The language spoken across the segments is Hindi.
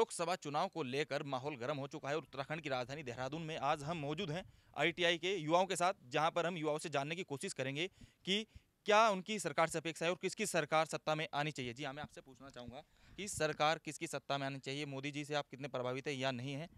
लोकसभा चुनाव को लेकर माहौल गर्म हो चुका है और उत्तराखंड की राजधानी देहरादून में आज हम मौजूद हैं आईटीआई के युवाओं के साथ, जहां पर हम युवाओं से जानने की कोशिश करेंगे कि क्या उनकी सरकार से अपेक्षा है और किसकी सरकार सत्ता में आनी चाहिए। जी हाँ, मैं आपसे पूछना चाहूँगा कि सरकार किसकी सत्ता में आनी चाहिए, मोदी जी से आप कितने प्रभावित हैं या नहीं हैं?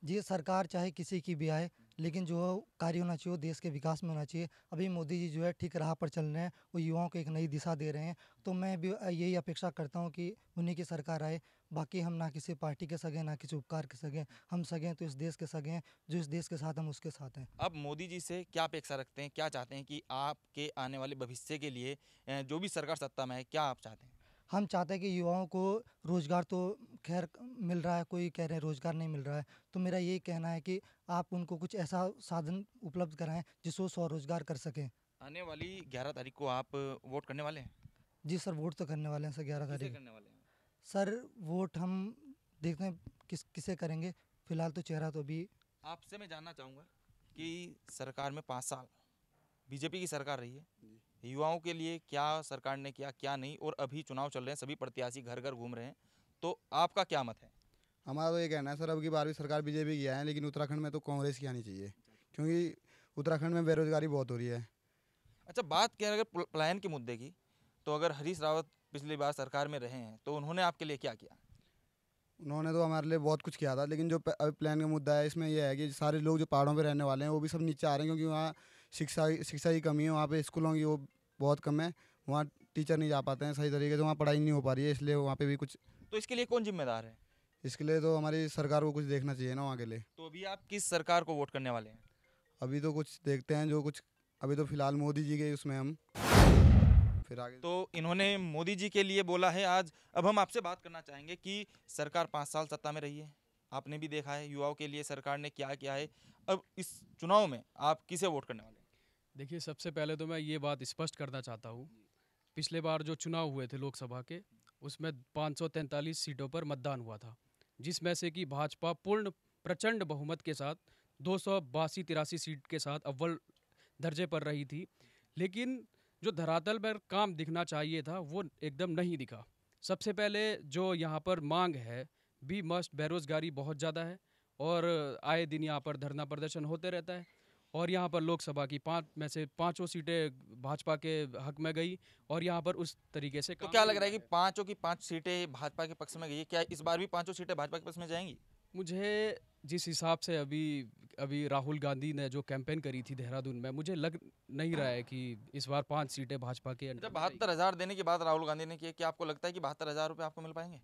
जी, सरकार चाहे किसी की भी आए, लेकिन जो कार्य होना चाहिए वो देश के विकास में होना चाहिए। अभी मोदी जी जो है ठीक राह पर चल रहे हैं, वो युवाओं को एक नई दिशा दे रहे हैं। तो मैं भी यही अपेक्षा करता हूँ कि उन्हीं की सरकार आए। बाकी हम ना किसी पार्टी के सगे, ना किसी उपकार के सगे। हम सगे हैं तो इस देश के सगे हैं, जो इस देश के साथ हम उसके साथ हैं। अब मोदी जी से क्या अपेक्षा रखते हैं, क्या चाहते हैं कि आपके आने वाले भविष्य के लिए जो भी सरकार सत्ता में है, क्या आप चाहते हैं? हम चाहते हैं कि युवाओं को रोज़गार तो खैर मिल रहा है, कोई कह रहे हैं रोज़गार नहीं मिल रहा है। तो मेरा यही कहना है कि आप उनको कुछ ऐसा साधन उपलब्ध कराएँ जिससे वो स्वरोज़गार कर सकें। आने वाली 11 तारीख को आप वोट करने वाले हैं? जी सर, वोट तो करने वाले हैं सर 11 किसे तारीख। करने वाले हैं? सर, वोट हम देखते हैं किसे करेंगे। फ़िलहाल तो चेहरा तो अभी। आपसे मैं जानना चाहूँगा कि सरकार में 5 साल बीजेपी की सरकार रही है, युवाओं के लिए क्या सरकार ने किया, क्या नहीं, और अभी चुनाव चल रहे हैं, सभी प्रत्याशी घर घर घूम रहे हैं, तो आपका क्या मत है? हमारा तो ये कहना है सर, अब की बार भी सरकार बीजेपी की है, लेकिन उत्तराखंड में तो कांग्रेस की आनी चाहिए, क्योंकि उत्तराखंड में बेरोजगारी बहुत हो रही है। अच्छा, बात करें अगर पलायन के मुद्दे की, तो अगर हरीश रावत पिछली बार सरकार में रहे हैं तो उन्होंने आपके लिए क्या किया? उन्होंने तो हमारे लिए बहुत कुछ किया था, लेकिन जो अभी प्लान का मुद्दा है इसमें यह है कि सारे लोग जो पहाड़ों पे रहने वाले हैं वो भी सब नीचे आ रहे हैं, क्योंकि वहाँ शिक्षा की कमी है, वहाँ पे स्कूलों की वो बहुत कम है, वहाँ टीचर नहीं जा पाते हैं सही तरीके से, वहाँ पढ़ाई नहीं हो पा रही है, इसलिए वहाँ पे भी कुछ। तो इसके लिए कौन जिम्मेदार है? इसके लिए तो हमारी सरकार को कुछ देखना चाहिए ना वहाँ के लिए। तो अभी आप किस सरकार को वोट करने वाले हैं? अभी तो कुछ देखते हैं जो कुछ, अभी तो फिलहाल मोदी जी के उसमें हम फिर आगे। तो इन्होंने मोदी जी के लिए बोला है आज। अब हम आपसे बात करना चाहेंगे कि सरकार 5 साल सत्ता में रही है, आपने भी देखा है युवाओं के लिए सरकार ने क्या किया है। अब इस चुनाव में आप किसे वोट करने वाले हैं? देखिए, सबसे पहले तो मैं ये बात स्पष्ट करना चाहता हूँ। पिछले बार जो चुनाव हुए थे लोकसभा के, उसमें 543 सीटों पर मतदान हुआ था, जिसमें से कि भाजपा पूर्ण प्रचंड बहुमत के साथ 282-83 सीट के साथ अव्वल दर्जे पर रही थी। लेकिन जो धरातल पर काम दिखना चाहिए था वो एकदम नहीं दिखा। सबसे पहले जो यहाँ पर मांग है, बी मस्ट, बेरोज़गारी बहुत ज़्यादा है और आए दिन यहाँ पर धरना प्रदर्शन होते रहता है। और यहाँ पर लोकसभा की 5 में से 5 सीटें भाजपा के हक में गई और यहाँ पर उस तरीके से तो क्या लग रहा है कि 5 की 5 सीटें भाजपा के पक्ष में गई है, क्या इस बार भी 5 सीटें भाजपा के पक्ष में जाएंगी? मुझे जिस हिसाब से अभी राहुल गांधी ने जो कैंपेन करी थी देहरादून में, मुझे लग नहीं रहा है कि इस बार 5 सीटें भाजपा के। जब 72,000 देने की बात राहुल गांधी ने की है, क्या आपको लगता है कि 72,000 रुपये आपको मिल पाएंगे?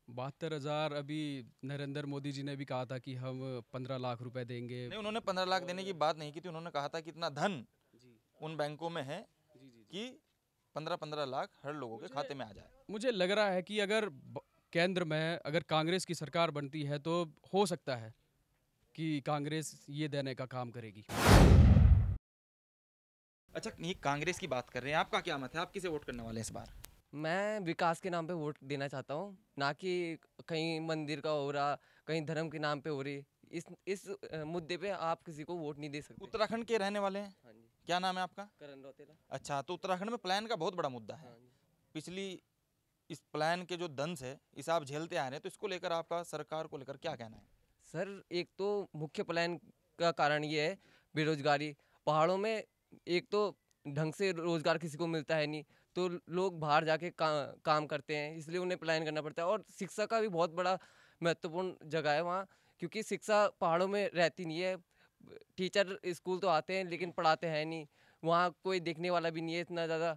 72,000 अभी नरेंद्र मोदी जी ने भी कहा था कि हम 15 लाख रुपए देंगे। नहीं, उन्होंने 15 लाख देने की बात नहीं की थी, उन्होंने कहा था कि इतना धन उन बैंकों में है कि 15-15 लाख हर लोगों के खाते में आ जाए। मुझे लग रहा है कि अगर केंद्र में अगर कांग्रेस की सरकार बनती है तो हो सकता है कि कांग्रेस ये देने का काम करेगी। अच्छा, ये कांग्रेस की बात कर रहे हैं, आपका क्या मत है, आप किसे वोट करने वाले हैं इस बार? मैं विकास के नाम पे वोट देना चाहता हूँ, ना कि कहीं मंदिर का हो रहा, कहीं धर्म के नाम पे हो रही। इस मुद्दे पे आप किसी को वोट नहीं दे सकते। उत्तराखंड के रहने वाले हैं? हाँ जी। क्या नाम है आपका? करण रौतेला। अच्छा, तो उत्तराखंड में प्लान का बहुत बड़ा मुद्दा है। हाँ जी। पिछली इस प्लान के जो दंश है इसे आप झेलते आ रहे हैं, तो इसको लेकर आपका सरकार को लेकर क्या कहना है? सर, एक तो मुख्य प्लान का कारण ये है बेरोजगारी। पहाड़ों में एक तो ढंग से रोजगार किसी को मिलता है नहीं, तो लोग बाहर जाके काम करते हैं, इसलिए उन्हें प्लान करना पड़ता है। और शिक्षा का भी बहुत बड़ा महत्वपूर्ण जगह है वहाँ, क्योंकि शिक्षा पहाड़ों में रहती नहीं है। टीचर स्कूल तो आते हैं लेकिन पढ़ाते हैं नहीं, वहाँ कोई देखने वाला भी नहीं है इतना ज़्यादा।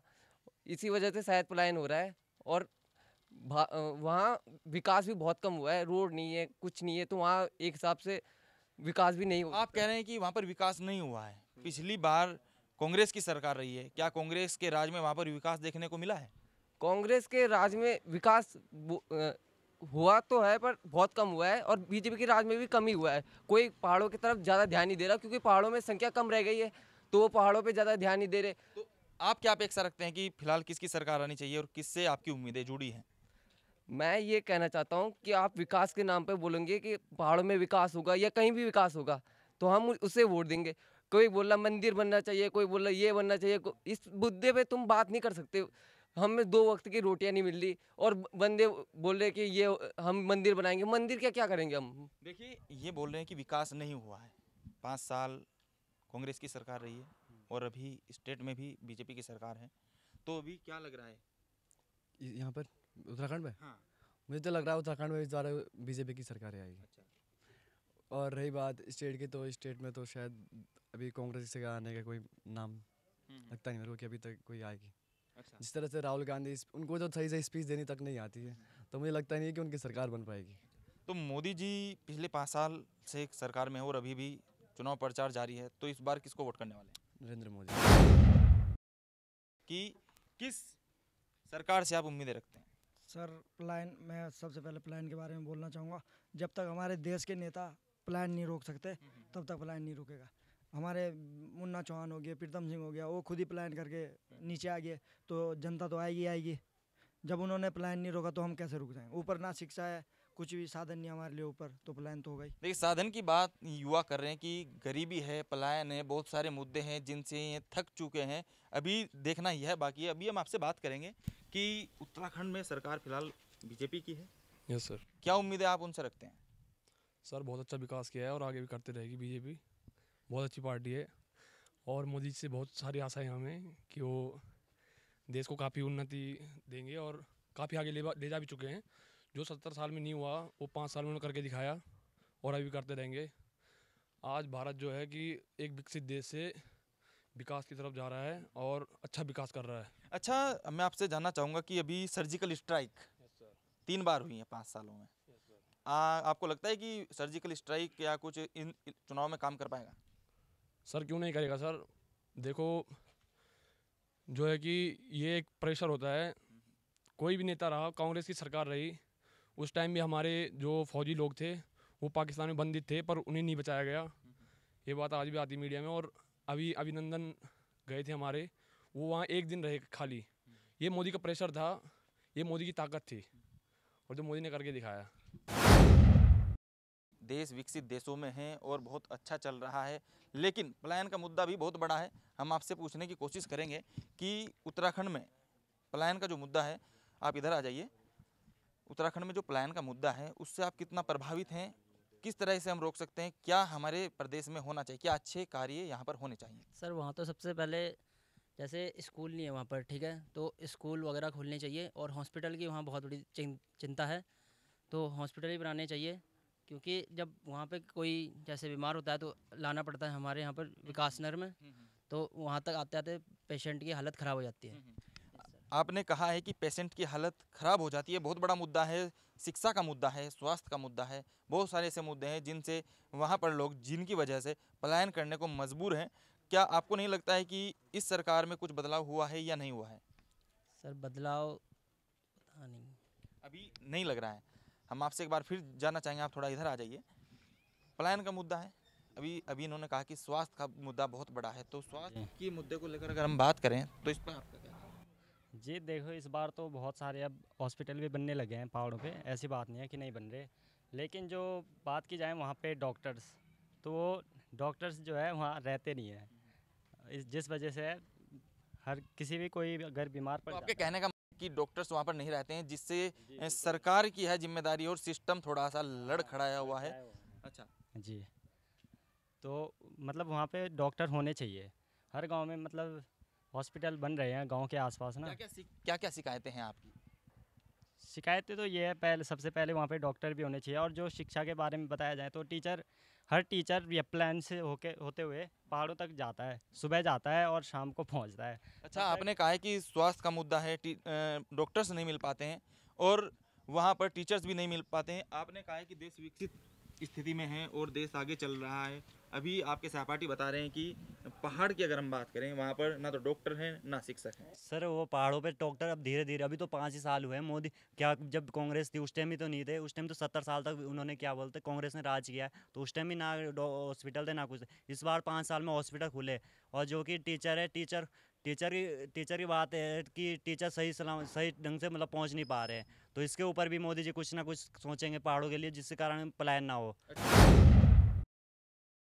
इसी वजह से शायद पलायन हो रहा है। और वहाँ विकास भी बहुत कम हुआ है, रोड नहीं है, कुछ नहीं है, तो वहाँ एक हिसाब से विकास भी नहीं हुआ। आप कह रहे हैं कि वहाँ पर विकास नहीं हुआ है। पिछली बार कांग्रेस की सरकार रही है, क्या कांग्रेस के राज में वहाँ पर विकास देखने को मिला है? कांग्रेस के राज में विकास हुआ तो है, पर बहुत कम हुआ है, और बीजेपी के राज में भी कम ही हुआ है। कोई पहाड़ों की तरफ ज़्यादा ध्यान नहीं दे रहा, क्योंकि पहाड़ों में संख्या कम रह गई है, तो वो पहाड़ों पे ज़्यादा ध्यान नहीं दे रहे। तो आप क्या अपेक्षा रखते हैं कि फिलहाल किसकी सरकार आनी चाहिए और किससे आपकी उम्मीदें जुड़ी हैं? मैं ये कहना चाहता हूँ कि आप विकास के नाम पे बोलेंगे कि पहाड़ों में विकास होगा या कहीं भी विकास होगा, तो हम उसे वोट देंगे। कोई बोल रहा मंदिर बनना चाहिए, कोई बोल रहा ये बनना चाहिए, इस मुद्दे पे तुम बात नहीं कर सकते। हमें 2 वक्त की रोटियां नहीं मिल रही और बंदे बोल रहे कि ये हम मंदिर बनाएंगे। मंदिर क्या करेंगे हम? देखिए, ये बोल रहे हैं कि विकास नहीं हुआ है। 5 साल कांग्रेस की सरकार रही है और अभी स्टेट में भी बीजेपी की सरकार है, तो अभी क्या लग रहा है? यहाँ पर उत्तराखंड में हाँ। मुझे तो लग रहा है उत्तराखंड में इस बार बीजेपी की सरकार आएगी। अच्छा। और रही बात स्टेट की, तो स्टेट में तो शायद अभी कांग्रेस से आने का कोई नाम लगता नहीं मेरे को कि अभी तक कोई आएगी। अच्छा। जिस तरह से राहुल गांधी उनको तो सही से स्पीच देनी तक नहीं आती है, तो मुझे लगता नहीं है कि उनकी सरकार बन पाएगी। तो मोदी जी पिछले 5 साल से सरकार में है और अभी भी चुनाव प्रचार जारी है, तो इस बार किसको वोट करने वाले हैं? नरेंद्र मोदी। कि किस सरकार से आप उम्मीदें रखते हैं? सर प्लान, मैं सबसे पहले प्लान के बारे में बोलना चाहूँगा। जब तक हमारे देश के नेता प्लान नहीं रोक सकते तब तक प्लान नहीं रुकेगा। हमारे मुन्ना चौहान हो गया, प्रीतम सिंह हो गया, वो खुद ही प्लान करके नीचे आ गए, तो जनता तो आएगी। जब उन्होंने प्लान नहीं रोका तो हम कैसे रुक जाएंगे? ऊपर ना शिक्षा है, कुछ भी साधन नहीं हमारे लिए ऊपर, तो प्लान तो होगा ही। देखिए, साधन की बात युवा कर रहे हैं कि गरीबी है, पलायन है, बहुत सारे मुद्दे हैं जिनसे ये थक चुके हैं। अभी देखना यह बाकी है। अभी हम आपसे बात करेंगे कि उत्तराखंड में सरकार फिलहाल बीजेपी की है। Yes sir. क्या उम्मीदें आप उनसे रखते हैं? सर बहुत अच्छा विकास किया है और आगे भी करते रहेगी बीजेपी। बहुत अच्छी पार्टी है और मोदी जी से बहुत सारी आशाएं हमें कि वो देश को काफ़ी उन्नति देंगे और काफ़ी आगे ले जा भी चुके हैं। जो 70 साल में नहीं हुआ वो 5 साल में उन्होंने करके दिखाया और अभी करते रहेंगे। आज भारत जो है कि एक विकसित देश से विकास की तरफ जा रहा है और अच्छा विकास कर रहा है। अच्छा, मैं आपसे जानना चाहूँगा कि अभी सर्जिकल स्ट्राइक 3 बार हुई है 5 सालों में। आपको लगता है कि सर्जिकल स्ट्राइक या कुछ इन चुनाव में काम कर पाएगा? सर क्यों नहीं करेगा सर। देखो जो है कि ये एक प्रेशर होता है। कोई भी नेता रहा, कांग्रेस की सरकार रही, उस टाइम भी हमारे जो फौजी लोग थे वो पाकिस्तान में बंदित थे पर उन्हें नहीं बचाया गया। ये बात आज भी आती मीडिया में। और अभी अभिनंदन गए थे हमारे, वो वहाँ एक दिन रहे खाली। ये मोदी का प्रेशर था, ये मोदी की ताकत थी और जो मोदी ने करके दिखाया। देश विकसित देशों में है और बहुत अच्छा चल रहा है, लेकिन पलायन का मुद्दा भी बहुत बड़ा है। हम आपसे पूछने की कोशिश करेंगे कि उत्तराखंड में पलायन का जो मुद्दा है, आप इधर आ जाइए। उत्तराखंड में जो पलायन का मुद्दा है उससे आप कितना प्रभावित हैं? किस तरह से हम रोक सकते हैं? क्या हमारे प्रदेश में होना चाहिए? क्या अच्छे कार्य यहाँ पर होने चाहिए? सर वहाँ तो सबसे पहले जैसे स्कूल नहीं है वहाँ पर, ठीक है, तो स्कूल वगैरह खोलने चाहिए और हॉस्पिटल की वहाँ बहुत बड़ी चिंता है, तो हॉस्पिटल ही बनाने चाहिए। क्योंकि जब वहाँ पे कोई जैसे बीमार होता है तो लाना पड़ता है हमारे यहाँ पर विकास नगर में, तो वहाँ तक आते आते पेशेंट की हालत ख़राब हो जाती है। आपने कहा है कि पेशेंट की हालत ख़राब हो जाती है, बहुत बड़ा मुद्दा है। शिक्षा का मुद्दा है, स्वास्थ्य का मुद्दा है, बहुत सारे ऐसे मुद्दे हैं जिनसे वहाँ पर लोग जिनकी वजह से पलायन करने को मजबूर हैं। क्या आपको नहीं लगता है कि इस सरकार में कुछ बदलाव हुआ है या नहीं हुआ है? सर बदलाव पता नहीं, अभी नहीं लग रहा है। हम आपसे एक बार फिर जानना चाहेंगे, आप थोड़ा इधर आ जाइए। पलायन का मुद्दा है, अभी इन्होंने कहा कि स्वास्थ्य का मुद्दा बहुत बड़ा है, तो स्वास्थ्य के मुद्दे को लेकर अगर हम बात करें तो इस पर आपका क्या? जी देखो, इस बार तो बहुत सारे अब हॉस्पिटल भी बनने लगे हैं पहाड़ों पे, ऐसी बात नहीं है कि नहीं बन रहे। लेकिन जो बात की जाए वहाँ पे डॉक्टर्स, तो वो डॉक्टर्स जो है वहाँ रहते नहीं है, जिस वजह से हर किसी भी कोई अगर बीमार पड़ तो आपके जाता है। कहने का मतलब कि डॉक्टर्स वहाँ पर नहीं रहते हैं, जिससे सरकार की है जिम्मेदारी और सिस्टम थोड़ा सा लड़ खड़ाया हुआ है। अच्छा जी, तो मतलब वहाँ पे डॉक्टर होने चाहिए हर गांव में। मतलब हॉस्पिटल बन रहे हैं गांव के आसपास ना। क्या क्या शिकायतें हैं आपकी? शिकायतें तो ये है, सबसे पहले वहाँ पे डॉक्टर भी होने चाहिए। और जो शिक्षा के बारे में बताया जाए तो हर टीचर ये प्लान से होते हुए पहाड़ों तक जाता है, सुबह जाता है और शाम को पहुँचता है। अच्छा, आपने कहा है कि स्वास्थ्य का मुद्दा है, डॉक्टर्स नहीं मिल पाते हैं और वहाँ पर टीचर्स भी नहीं मिल पाते हैं। आपने कहा है कि देश विकसित स्थिति में है और देश आगे चल रहा है। अभी आपके सहपाठी बता रहे हैं कि पहाड़ की अगर हम बात करें, वहाँ पर ना तो डॉक्टर हैं ना शिक्षक हैं। सर वो पहाड़ों पे डॉक्टर अब धीरे धीरे, अभी तो 5 ही साल हुए हैं। मोदी क्या, जब कांग्रेस थी उस टाइम ही तो नहीं थे। उस टाइम तो 70 साल तक उन्होंने क्या बोलते कांग्रेस ने राज किया है, तो उस टाइम भी ना हॉस्पिटल थे ना कुछ। इस बार 5 साल में हॉस्पिटल खुले। और जो कि टीचर है, टीचर की बात है कि टीचर सही ढंग से मतलब पहुँच नहीं पा रहे हैं, तो इसके ऊपर भी मोदी जी कुछ ना कुछ सोचेंगे पहाड़ों के लिए, जिसके कारण पलायन ना हो।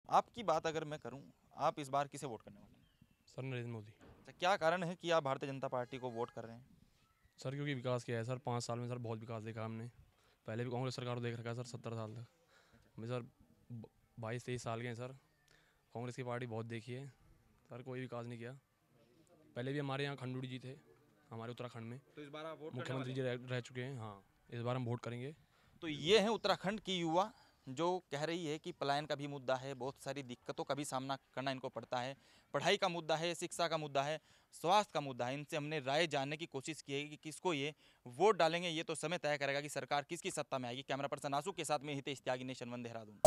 आपकी बात अगर मैं करूं, आप इस बार किसे वोट करने वाले हैं? सर नरेंद्र मोदी। अच्छा, क्या कारण है कि आप भारतीय जनता पार्टी को वोट कर रहे हैं? सर क्योंकि विकास किया है सर 5 साल में सर बहुत विकास देखा हमने। पहले भी कांग्रेस सरकार को देख रखा है सर 70 साल तक। हमें सर 22-23 साल के हैं सर, कांग्रेस की पार्टी बहुत देखी है सर, कोई विकास नहीं किया। पहले भी हमारे यहाँ खंडूड़ी जी थे हमारे उत्तराखंड में, तो इस बार आप वोट मुख्यमंत्री जी रह चुके हैं। हाँ, इस बार हम वोट करेंगे। तो ये है उत्तराखंड की युवा जो कह रही है कि पलायन का भी मुद्दा है, बहुत सारी दिक्कतों का भी सामना करना इनको पड़ता है, पढ़ाई का मुद्दा है, शिक्षा का मुद्दा है, स्वास्थ्य का मुद्दा है। इनसे हमने राय जानने की कोशिश की है कि किसको ये वोट डालेंगे, ये तो समय तय करेगा कि सरकार किसकी सत्ता में आएगी। कैमरा पर्सन आंसू के साथ में हितेश त्यागी, नेशन वन देहरादून।